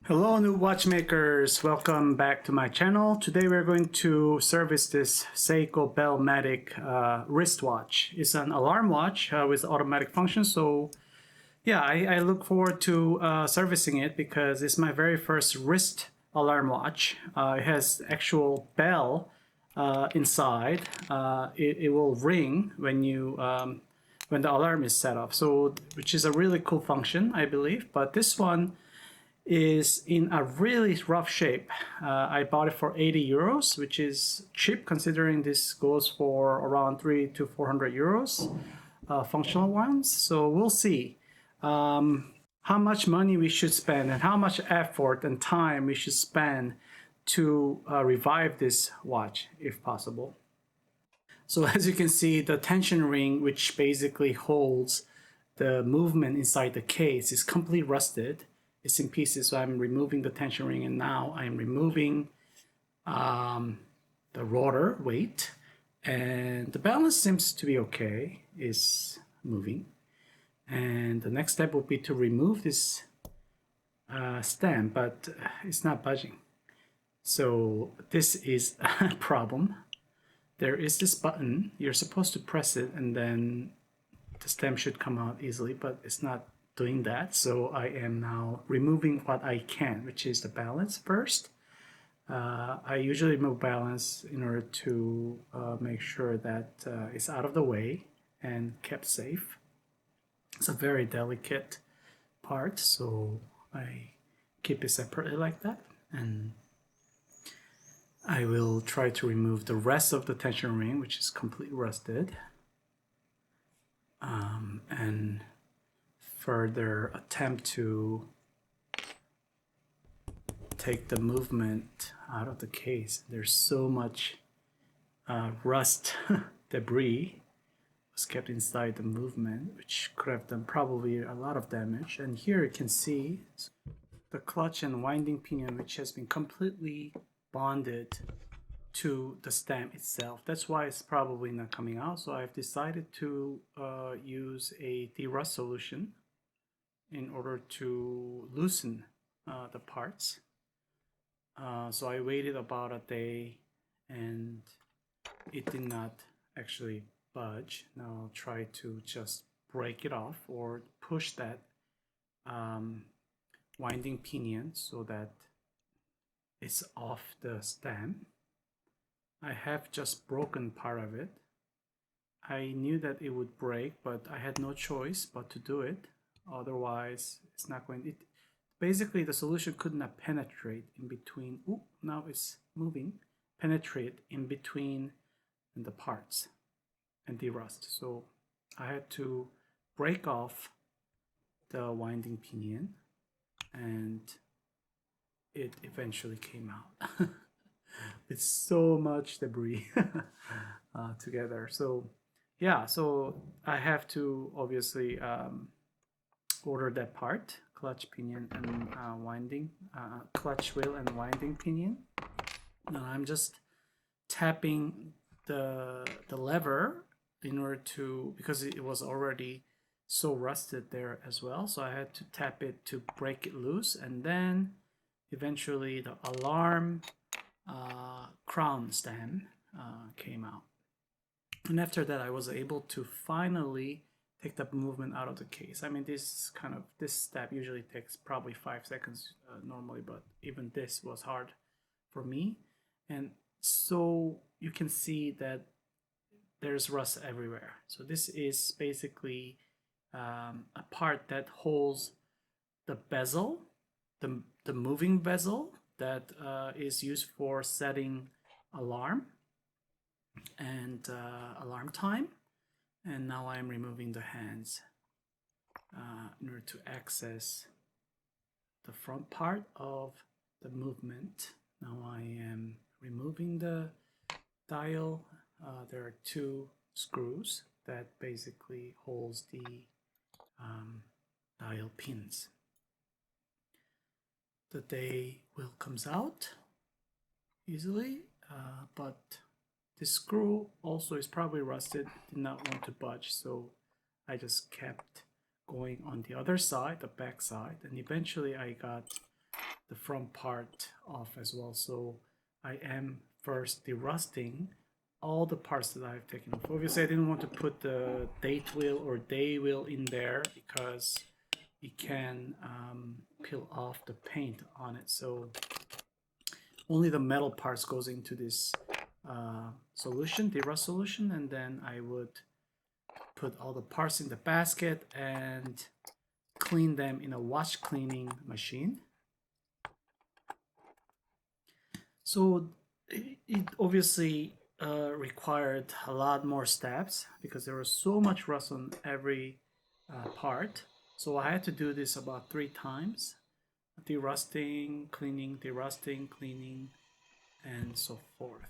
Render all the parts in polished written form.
Hello Noob Watchmakers, welcome back to my channel. Today we're going to service this Seiko Bell-Matic wristwatch. It's an alarm watch with automatic function, so yeah, I look forward to servicing it because it's my very first wrist alarm watch. It has actual bell inside. It will ring when you when the alarm is set off, so which is a really cool function, I believe. But this one is in a really rough shape. I bought it for 80 euros, which is cheap considering this goes for around 300 to 400 euros, functional ones. So we'll see how much money we should spend and how much effort and time we should spend to revive this watch if possible. So as you can see, the tension ring, which basically holds the movement inside the case, is completely rusted. It's in pieces, so I'm removing the tension ring, and now I'm removing the rotor weight, and the balance seems to be okay, is moving. And the next step will be to remove this stem, but it's not budging. So this is a problem. There is this button, you're supposed to press it and then the stem should come out easily, but it's not doing that. So I am now removing what I can, which is the balance first. I usually remove balance in order to make sure that it's out of the way and kept safe. It's a very delicate part, so I keep it separately like that, and I will try to remove the rest of the tension ring, which is completely rusted, and further attempt to take the movement out of the case. There's so much rust debris was kept inside the movement, which could have done probably a lot of damage. And here you can see the clutch and winding pinion, which has been completely bonded to the stem itself. That's why it's probably not coming out. So I've decided to use a de-rust solution in order to loosen the parts. So I waited about a day and it did not actually budge. Now I'll try to just break it off or push that winding pinion so that it's off the stem. I have just broken part of it. I knew that it would break, but I had no choice but to do it. Otherwise, it's not going. Basically, the solution could not penetrate in between. Ooh, now it's moving. Penetrate in between the parts and de-rust. So I had to break off the winding pinion, and it eventually came out with so much debris together. So yeah, so I have to obviously order that part, clutch pinion and winding, clutch wheel and winding pinion. Now I'm just tapping the lever in order to, because it was already so rusted there as well, so I had to tap it to break it loose, and then eventually the alarm crown stem came out. And after that I was able to finally take the movement out of the case. I mean, this step usually takes probably 5 seconds normally, but even this was hard for me. And so you can see that there's rust everywhere. So this is basically a part that holds the bezel, the moving bezel that is used for setting alarm and alarm time. And now I'm removing the hands in order to access the front part of the movement. Now I am removing the dial. There are 2 screws that basically holds the dial pins. The day wheel comes out easily, but this screw also is probably rusted, did not want to budge, so I just kept going on the other side, the back side, and eventually I got the front part off as well. So I am first derusting all the parts that I've taken off. Obviously I didn't want to put the date wheel or day wheel in there because it can peel off the paint on it. So only the metal parts goes into this solution, derust solution, and then I would put all the parts in the basket and clean them in a watch cleaning machine. So it obviously required a lot more steps because there was so much rust on every part. So I had to do this about 3 times. Derusting, cleaning, derusting, cleaning, and so forth.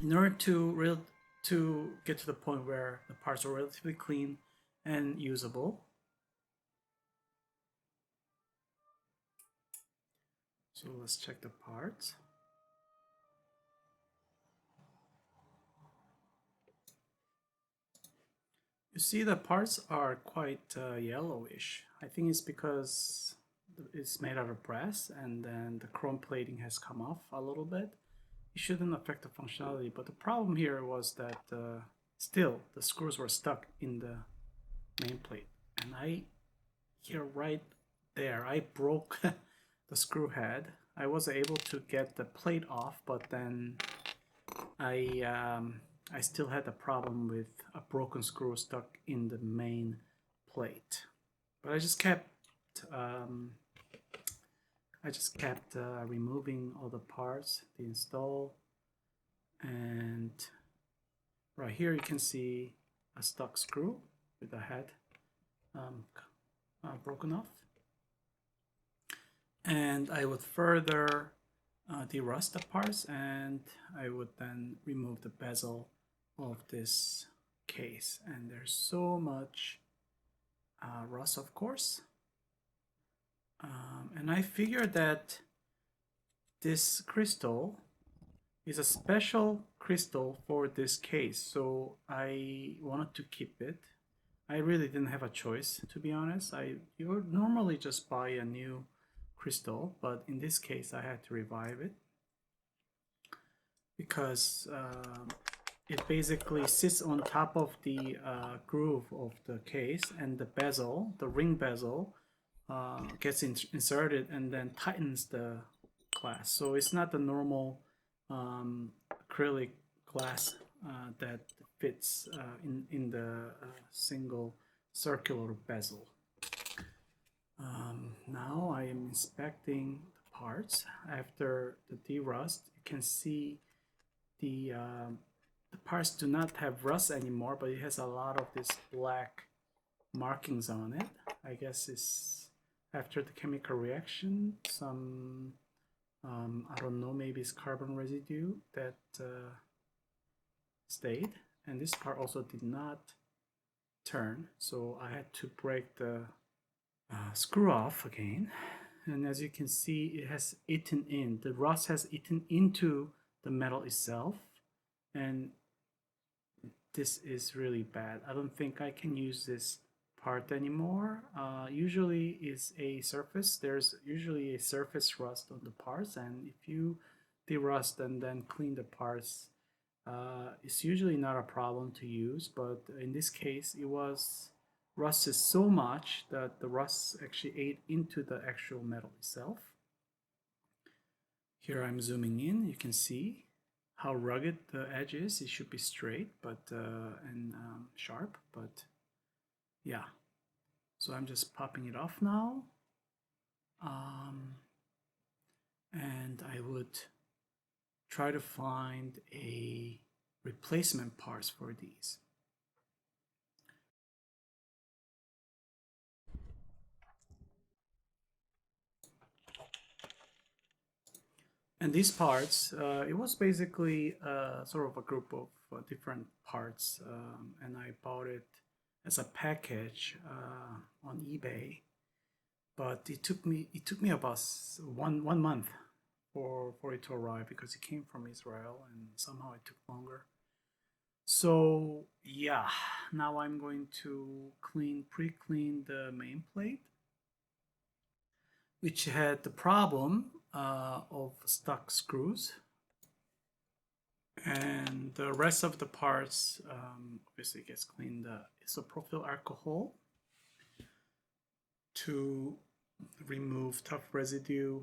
In order to get to the point where the parts are relatively clean and usable. So let's check the parts. You see the parts are quite yellowish. I think it's because it's made out of brass and then the chrome plating has come off a little bit. It shouldn't affect the functionality, but the problem here was that still the screws were stuck in the main plate. And here right there, I broke the screw head. I was able to get the plate off, but then I still had a problem with a broken screw stuck in the main plate. But I just kept removing all the parts, the install, and right here you can see a stuck screw with the head broken off. And I would further derust the parts, and I would then remove the bezel of this case. And there's so much rust, of course. And I figured that this crystal is a special crystal for this case, so I wanted to keep it. I really didn't have a choice, to be honest. You would normally just buy a new crystal, but in this case I had to revive it because it basically sits on top of the groove of the case, and the bezel, the ring bezel, gets inserted and then tightens the glass. So it's not the normal acrylic glass that fits in the single circular bezel. Now I am inspecting the parts. After the derust, you can see the parts do not have rust anymore, but it has a lot of these black markings on it. I guess it's after the chemical reaction, some I don't know, maybe it's carbon residue that stayed. And this part also did not turn, so I had to break the screw off again. And as you can see, it has eaten in, the rust has eaten into the metal itself, and this is really bad. I don't think I can use this part anymore. Usually is a surface, there's usually a surface rust on the parts, and if you derust and then clean the parts, it's usually not a problem to use. But in this case, it was rusted so much that the rust actually ate into the actual metal itself. Here I'm zooming in, you can see how rugged the edge is. It should be straight but and sharp, but yeah. So I'm just popping it off now, and I would try to find a replacement parts for these. And these parts, it was basically sort of a group of different parts, and I bought it as a package on eBay. But it took me about one month for it to arrive because it came from Israel, and somehow it took longer. So yeah, now I'm going to pre-clean the main plate. which had the problem of stuck screws, and the rest of the parts obviously gets cleaned. Isopropyl alcohol to remove tough residue.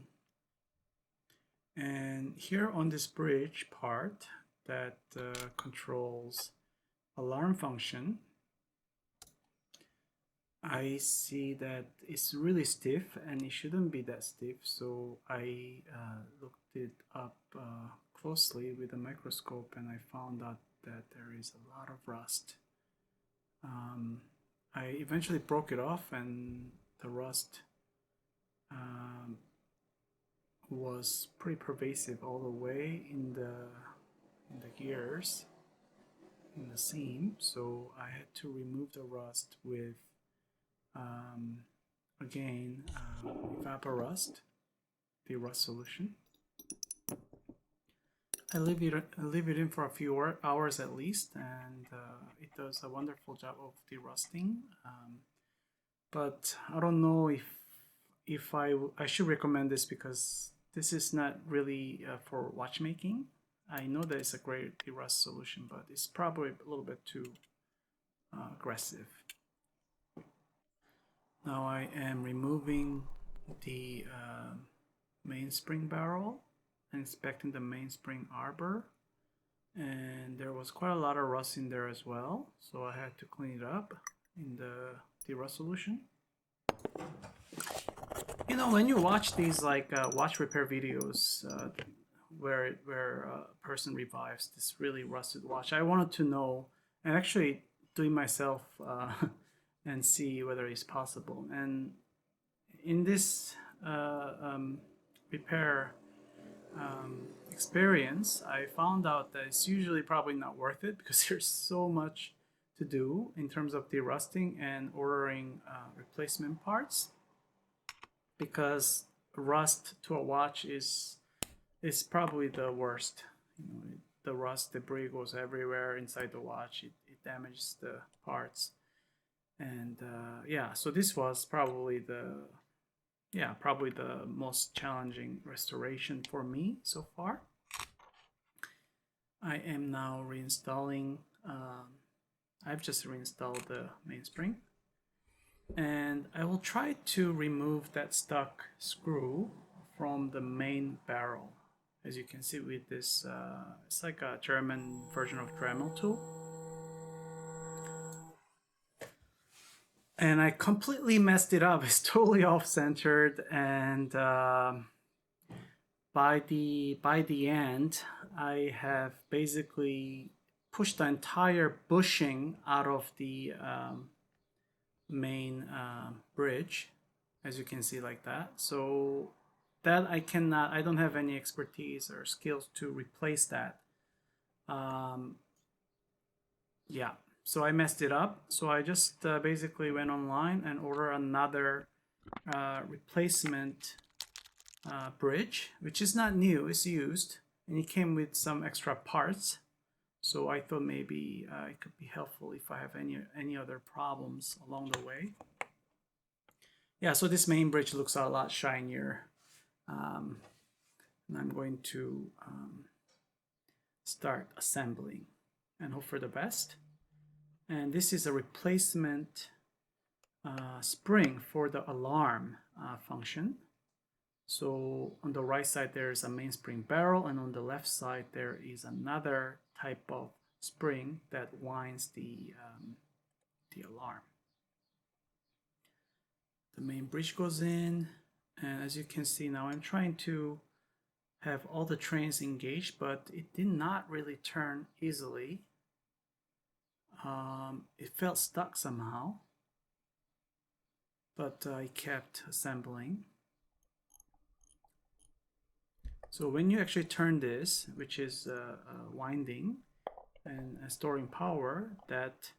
And here on this bridge part that controls alarm function, I see that it's really stiff and it shouldn't be that stiff, so I looked it up closely with a microscope and I found out that there is a lot of rust. I eventually broke it off and the rust was pretty pervasive all the way in the gears, in the seam, so I had to remove the rust with again evaporust, the rust solution. I leave it in for a few hours at least, and it does a wonderful job of derusting. But I don't know if I should recommend this, because this is not really for watchmaking. I know that it's a great derust solution, but it's probably a little bit too aggressive. Now I am removing the mainspring barrel, inspecting the mainspring arbor, and there was quite a lot of rust in there as well, so I had to clean it up in the derust solution. You know, when you watch these like watch repair videos where a person revives this really rusted watch, I wanted to know and actually do it myself and see whether it's possible. And in this repair experience, I found out that it's usually probably not worth it, because there's so much to do in terms of derusting and ordering replacement parts, because rust to a watch is probably the worst. You know, the rust debris goes everywhere inside the watch. It damages the parts. And yeah, so this was probably the most challenging restoration for me so far. I am now reinstalling. I've just reinstalled the mainspring, and I will try to remove that stuck screw from the main barrel. As you can see with this, it's like a German version of Dremel tool. And I completely messed it up. It's totally off-centered, and by the end, I have basically pushed the entire bushing out of the main bridge, as you can see, like that. So that I don't have any expertise or skills to replace that. Yeah. So I messed it up. So I just basically went online and ordered another replacement bridge, which is not new, it's used, and it came with some extra parts. So I thought maybe it could be helpful if I have any other problems along the way. Yeah, so this main bridge looks a lot shinier. And I'm going to start assembling and hope for the best. And this is a replacement spring for the alarm function. So on the right side there is a mainspring barrel, and on the left side there is another type of spring that winds the alarm. The main bridge goes in, and as you can see now, I'm trying to have all the trains engaged, but it did not really turn easily. It felt stuck somehow, but I kept assembling. So when you actually turn this, which is winding and storing power, that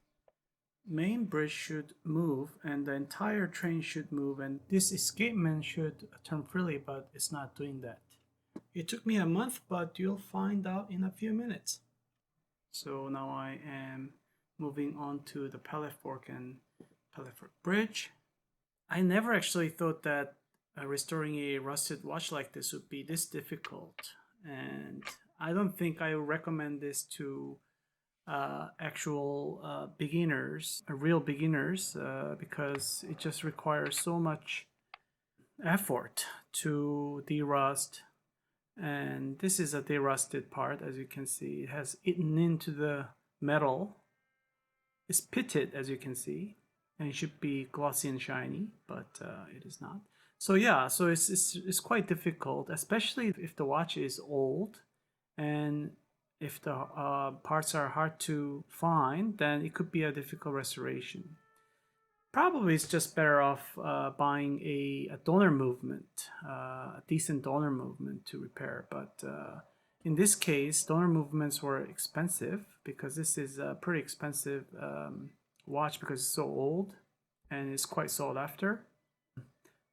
main bridge should move and the entire train should move, and this escapement should turn freely, but it's not doing that. It took me a month, but you'll find out in a few minutes. So now I am moving on to the pallet fork and pallet fork bridge. I never actually thought that restoring a rusted watch like this would be this difficult, and I don't think I recommend this to actual beginners, real beginners, because it just requires so much effort to derust. And this is a derusted part, as you can see. It has eaten into the metal. It's pitted, as you can see, and it should be glossy and shiny, but it is not. So yeah, so it's quite difficult, especially if the watch is old, and if the parts are hard to find, then it could be a difficult restoration. Probably it's just better off buying a donor movement, a decent donor movement to repair. But in this case, donor movements were expensive because this is a pretty expensive watch because it's so old and it's quite sought after.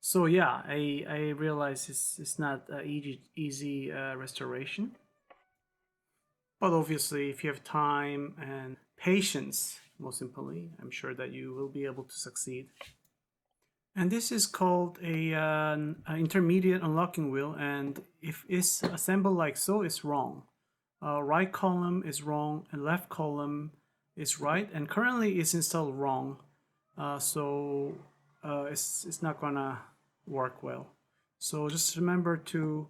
So yeah, I realize it's not an easy restoration. But obviously, if you have time and patience, most importantly, I'm sure that you will be able to succeed. And this is called an intermediate unlocking wheel, and if it's assembled like so, it's wrong. Right column is wrong and left column is right, and currently it's installed wrong, so it's not gonna work well. So just remember to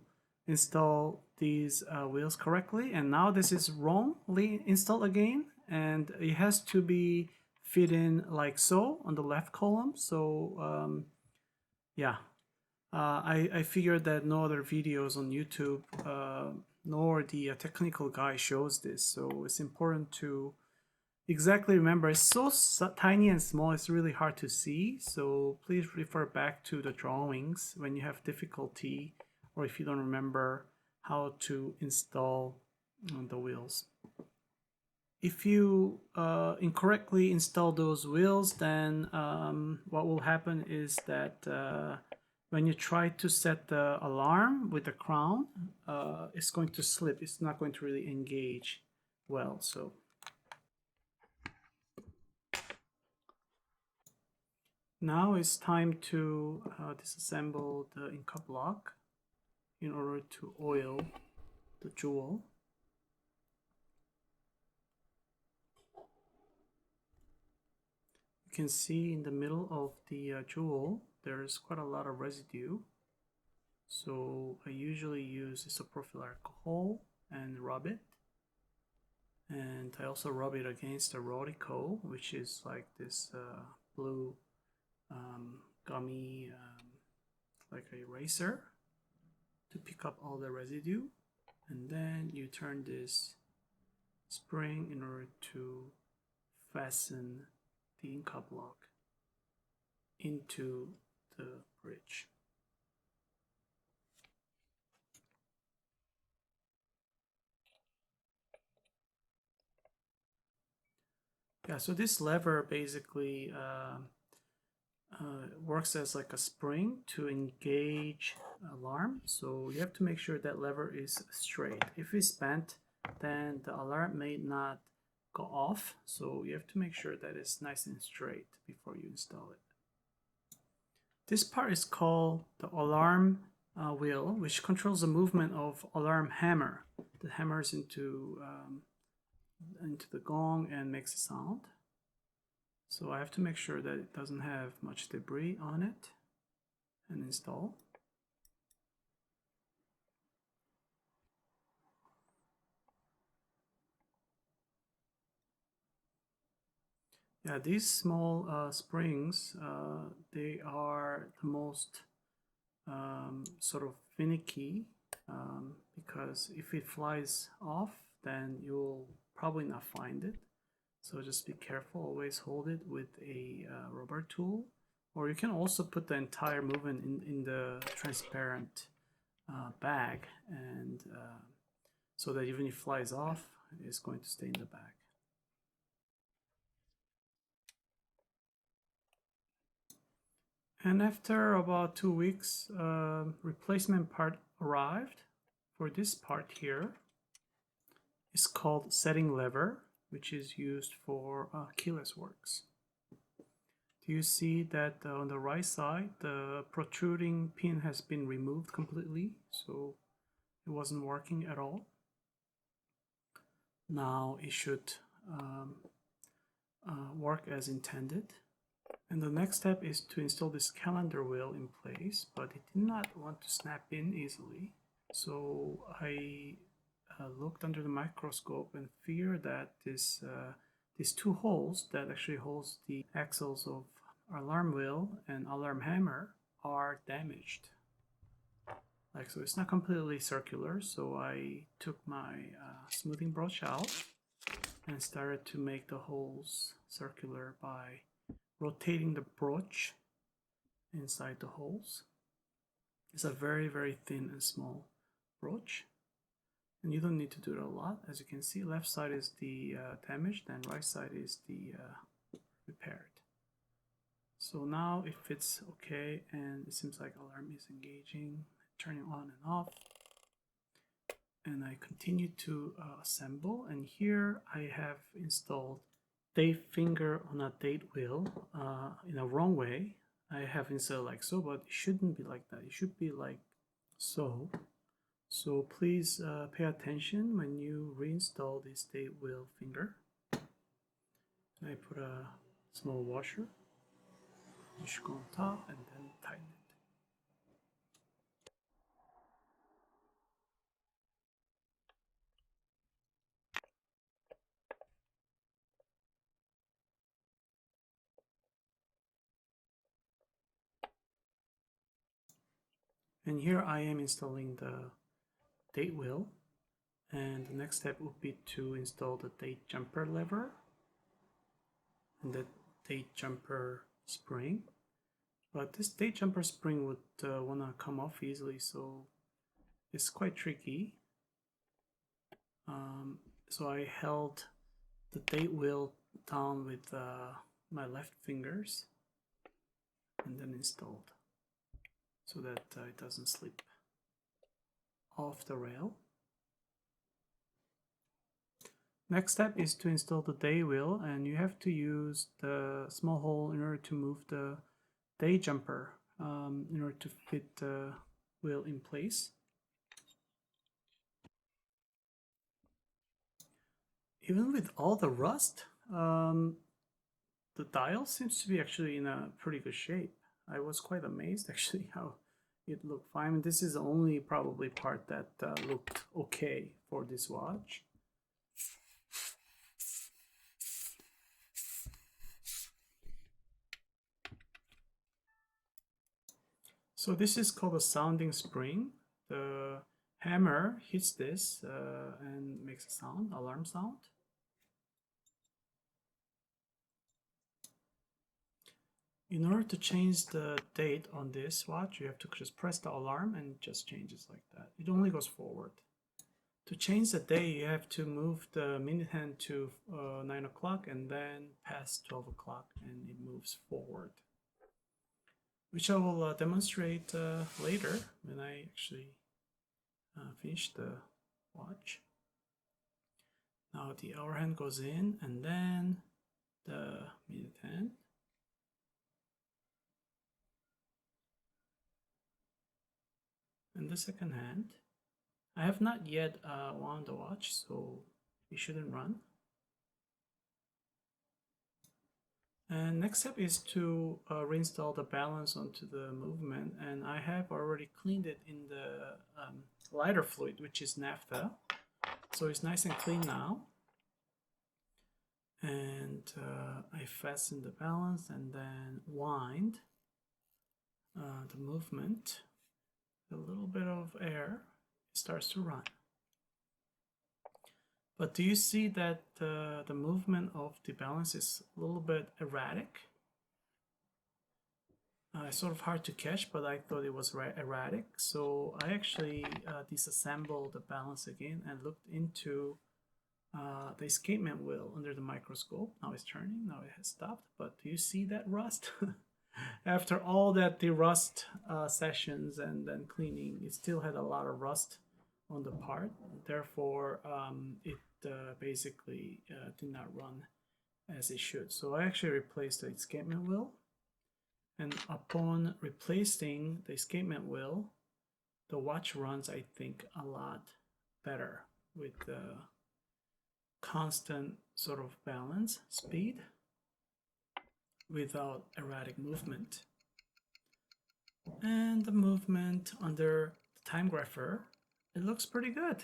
install these wheels correctly, and now this is wrongly installed again, and it has to be fit in like so on the left column. So yeah, I figured that no other videos on YouTube nor the technical guy shows this, so it's important to exactly remember. It's so tiny and small, it's really hard to see, so please refer back to the drawings when you have difficulty or if you don't remember how to install the wheels. If you incorrectly install those wheels, then what will happen is that when you try to set the alarm with the crown, it's going to slip. It's not going to really engage well. So now it's time to disassemble the Inca block in order to oil the jewel. You can see in the middle of the jewel there's quite a lot of residue, so I usually use isopropyl alcohol and rub it, and I also rub it against the Rodico, which is like this blue gummy like a eraser to pick up all the residue, and then you turn this spring in order to fasten the Inca block into the bridge. Yeah, so this lever basically works as like a spring to engage alarm. So you have to make sure that lever is straight. If it's bent, then the alarm may not go off. So you have to make sure that it's nice and straight before you install it. This part is called the alarm wheel, which controls the movement of alarm hammer. The hammers into the gong and makes a sound. So I have to make sure that it doesn't have much debris on it and install. Yeah, these small springs, they are the most sort of finicky because if it flies off, then you'll probably not find it. So just be careful, always hold it with a rubber tool, or you can also put the entire movement in the transparent bag, and so that even if it flies off, it's going to stay in the bag. And after about 2 weeks, replacement part arrived for this part here. It's called setting lever, which is used for keyless works. Do you see that on the right side, the protruding pin has been removed completely, so it wasn't working at all. Now it should work as intended. And the next step is to install this calendar wheel in place, but it did not want to snap in easily. So I looked under the microscope and figured that these two holes that actually holds the axles of alarm wheel and alarm hammer are damaged. Like so, it's not completely circular. So I took my smoothing brush out and started to make the holes circular by rotating the broach inside the holes. It's a very, very thin and small broach, and you don't need to do it a lot. As you can see, left side is the damaged and right side is the repaired. So now it fits okay, and it seems like alarm is engaging, turning on and off. And I continue to assemble, and here I have installed date finger on a date wheel in a wrong way. I have installed like so, but it shouldn't be like that. It should be like so. So please pay attention when you reinstall this date wheel finger. And I put a small washer. You should go on top and then tighten it. And here I am installing the date wheel, and the next step would be to install the date jumper lever and the date jumper spring. But this date jumper spring would want to come off easily, so it's quite tricky. So I held the date wheel down with my left fingers and then installed so that it doesn't slip off the rail. Next step is to install the day wheel, and you have to use the small hole in order to move the day jumper in order to fit the wheel in place. Even with all the rust, the dial seems to be actually in a pretty good shape. I was quite amazed actually how it looked fine. This is the only probably part that looked okay for this watch. So this is called a sounding spring. The hammer hits this and makes a sound, alarm sound. In order to change the date on this watch, you have to just press the alarm and it just changes like that. It only goes forward. To change the day, you have to move the minute hand to 9 o'clock and then past 12 o'clock, and it moves forward, which I will demonstrate later when I actually finish the watch. Now the hour hand goes in, and then the minute hand. And the second hand. I have not yet wound the watch, so it shouldn't run. And next step is to reinstall the balance onto the movement, and I have already cleaned it in the lighter fluid, which is naphtha, so it's nice and clean now. And I fasten the balance and then wind the movement. A little bit of air, it starts to run. But do you see that the movement of the balance is a little bit erratic? It's sort of hard to catch, but I thought it was erratic. So I actually disassembled the balance again and looked into the escapement wheel under the microscope. Now it's turning, now it has stopped. But do you see that rust? After all that the rust sessions and then cleaning, it still had a lot of rust on the part. Therefore, it basically did not run as it should. So I actually replaced the escapement wheel And upon replacing the escapement wheel, the watch runs, I think, a lot better with the constant sort of balance speed without erratic movement. And the movement under the Timegrapher, it looks pretty good.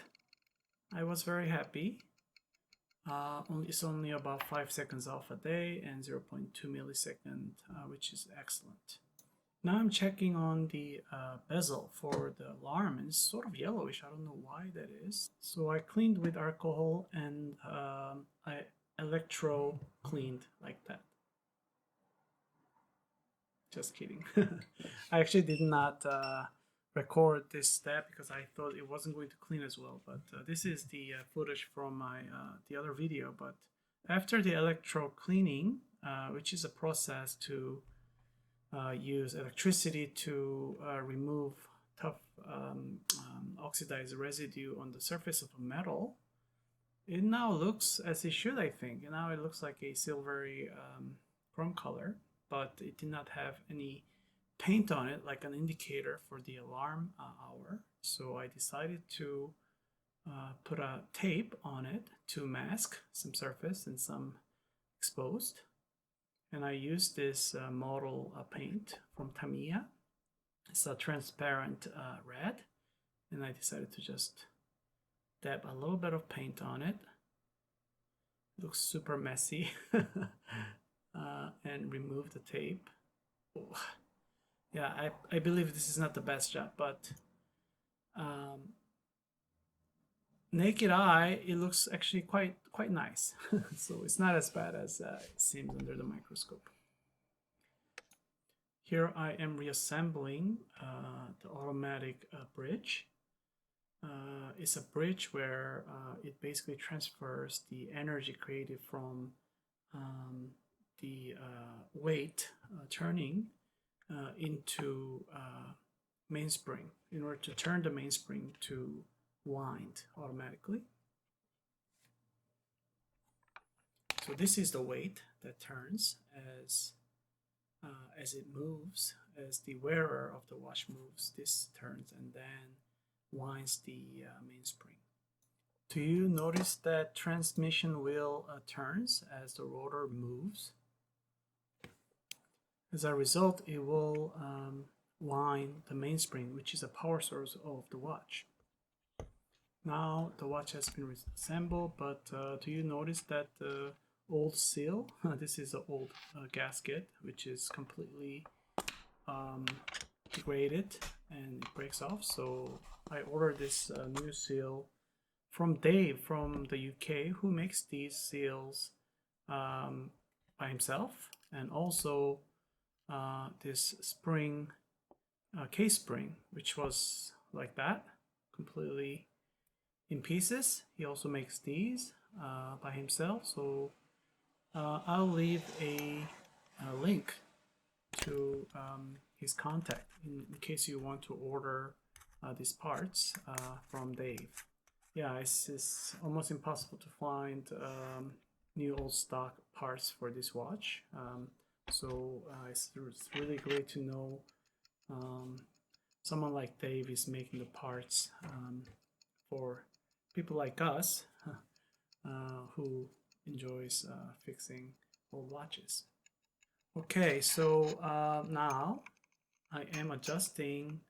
I was very happy. It's only about 5 seconds off a day and 0.2 millisecond, which is excellent. Now I'm checking on the bezel for the alarm, and it's sort of yellowish. I don't know why that is. So I cleaned with alcohol and I electro cleaned like that. Just kidding. I actually did not record this step because I thought it wasn't going to clean as well, but this is the footage from my the other video. But after the electro cleaning, which is a process to use electricity to remove tough oxidized residue on the surface of a metal, it now looks as it should, I think. And now it looks like a silvery chrome color, but it did not have any paint on it like an indicator for the alarm hour. So I decided to put a tape on it to mask some surface and some exposed. And I used this model paint from Tamiya. It's a transparent red, and I decided to just dab a little bit of paint on it. It looks super messy. And remove the tape. Oh. Yeah, I believe this is not the best job, but naked eye, it looks actually quite nice. So it's not as bad as it seems under the microscope. Here I am reassembling the automatic bridge. It's a bridge where it basically transfers the energy created from the weight turning into mainspring in order to turn the mainspring to wind automatically. So this is the weight that turns as it moves, as the wearer of the watch moves. This turns and then winds the mainspring. Do you notice that transmission wheel turns as the rotor moves? As a result, it will wind the mainspring, which is a power source of the watch. Now the watch has been reassembled, but do you notice that the old seal, this is an old gasket, which is completely degraded and it breaks off. So I ordered this new seal from Dave from the UK, who makes these seals by himself, and also this spring, case spring, which was like that, completely in pieces. He also makes these by himself. So I'll leave a link to his contact in case you want to order these parts from Dave. Yeah, it's almost impossible to find new old stock parts for this watch. So it's really great to know someone like Dave is making the parts for people like us who enjoys fixing old watches. Okay, so now I am adjusting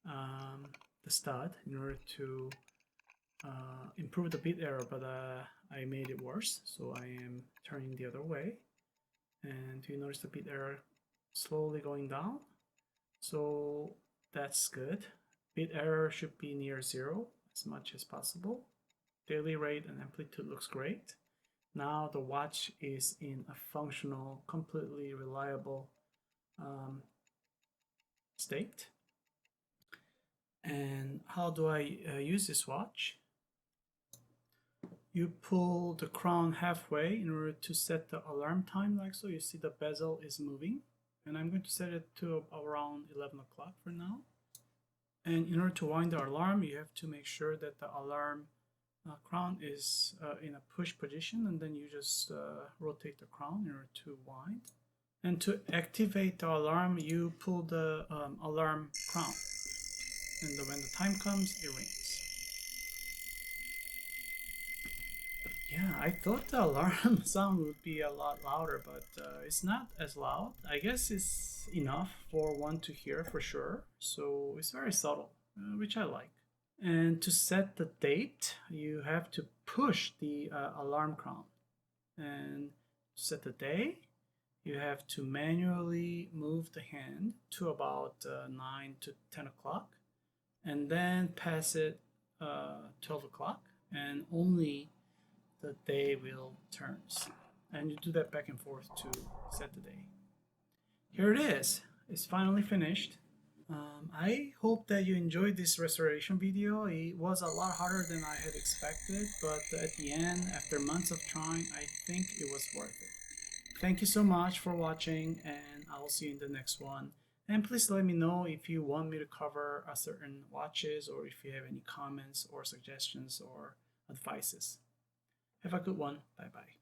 the stud in order to improve the bit error, but I made it worse, so I am turning the other way. And do you notice the bit error slowly going down? So that's good. Bit error should be near 0 as much as possible. Daily rate and amplitude looks great. Now the watch is in a functional, completely reliable state. And how do I use this watch? You pull the crown halfway in order to set the alarm time, like so. You see the bezel is moving, and I'm going to set it to around 11 o'clock for now. And in order to wind the alarm, you have to make sure that the alarm crown is in a push position, and then you just rotate the crown in order to wind. And to activate the alarm, you pull the alarm crown. And when the time comes, it rings. Yeah, I thought the alarm sound would be a lot louder, but it's not as loud. I guess it's enough for one to hear for sure. So it's very subtle, which I like. And to set the date, you have to push the alarm crown. And to set the day, you have to manually move the hand to about 9 to 10 o'clock and then pass it 12 o'clock, and only the day wheel turns. And you do that back and forth to set the day. Here it is. It's finally finished. I hope that you enjoyed this restoration video. It was a lot harder than I had expected, but at the end, after months of trying, I think it was worth it. Thank you so much for watching, and I will see you in the next one. And please let me know if you want me to cover a certain watches, or if you have any comments or suggestions or advices. Have a good one. Bye bye.